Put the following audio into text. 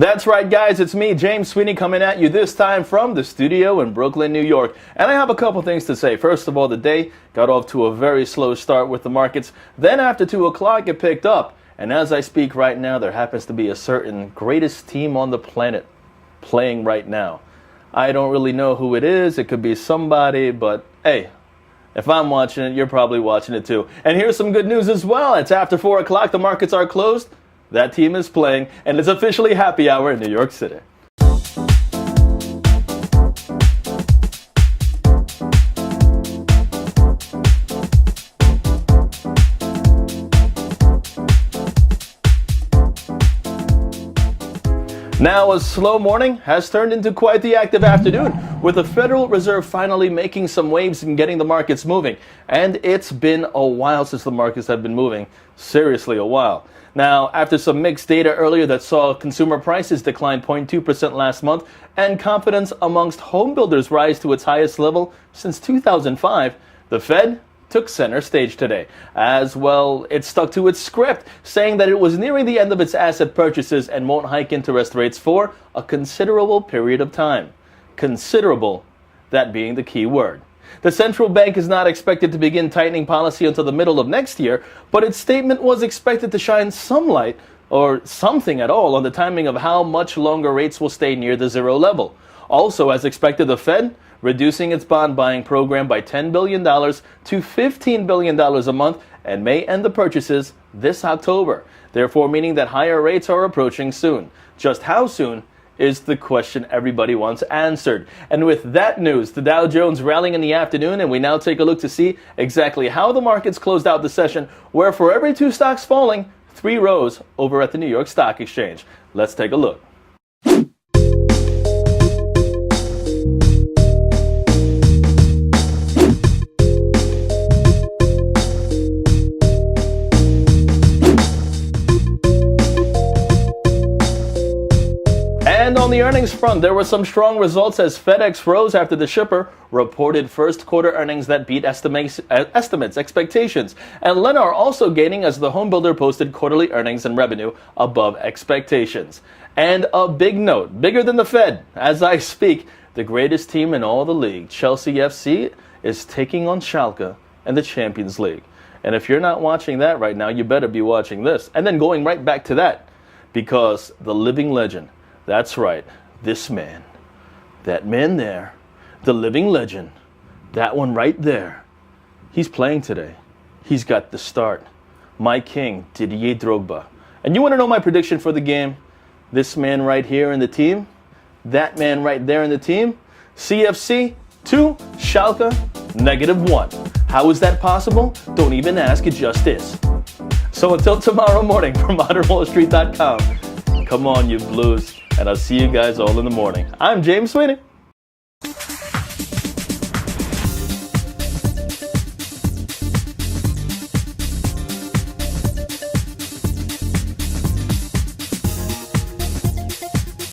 That's right, guys. It's me, James Sweeney, coming at you this time from the studio in Brooklyn, New York. And I have a couple things to say. First of all, the day got off to a very slow start with the markets. Then after 2 o'clock, it picked up. And as I speak right now, there happens to be a certain greatest team on the planet playing right now. I don't really know who it is. It could be somebody, but hey, if I'm watching it, you're probably watching it too. And here's some good news as well. It's after 4 o'clock. The markets are closed. That team is playing, and it's officially happy hour in New York City. Now, a slow morning has turned into quite the active afternoon, with the Federal Reserve finally making some waves and getting the markets moving. And it's been a while since the markets have been moving. Seriously, a while. Now, after some mixed data earlier that saw consumer prices decline 0.2% last month and confidence amongst home builders rise to its highest level since 2005, the Fed took center stage today. As well, it stuck to its script, saying that it was nearing the end of its asset purchases and won't hike interest rates for a considerable period of time. Considerable, that being the key word. The central bank is not expected to begin tightening policy until the middle of next year, but its statement was expected to shine some light, or something at all, on the timing of how much longer rates will stay near the zero level. Also, as expected, the Fed reducing its bond buying program by $10 billion to $15 billion a month and may end the purchases this October, therefore meaning that higher rates are approaching soon. Just how soon is the question everybody wants answered. And with that news, the Dow Jones rallying in the afternoon, and we now take a look to see exactly how the markets closed out the session, where for every 2 stocks falling, 3 rose over at the New York Stock Exchange. Let's take a look. And on the earnings front, there were some strong results as FedEx rose after the shipper reported first quarter earnings that beat estimates, expectations. And Lennar also gaining as the home builder posted quarterly earnings and revenue above expectations. And a big note, bigger than the Fed, as I speak, the greatest team in all the league, Chelsea FC, is taking on Schalke in the Champions League. And if you're not watching that right now, you better be watching this. And then going right back to that, because the living legend, that's right, this man, that man there, the living legend, that one right there, he's playing today. He's got the start. My king, Didier Drogba. And you want to know my prediction for the game? This man right here in the team, that man right there in the team, CFC 2, Schalke -1. How is that possible? Don't even ask, it just is. So until tomorrow morning from ModernWallStreet.com, come on, you Blues. And I'll see you guys all in the morning. I'm James Sweeney.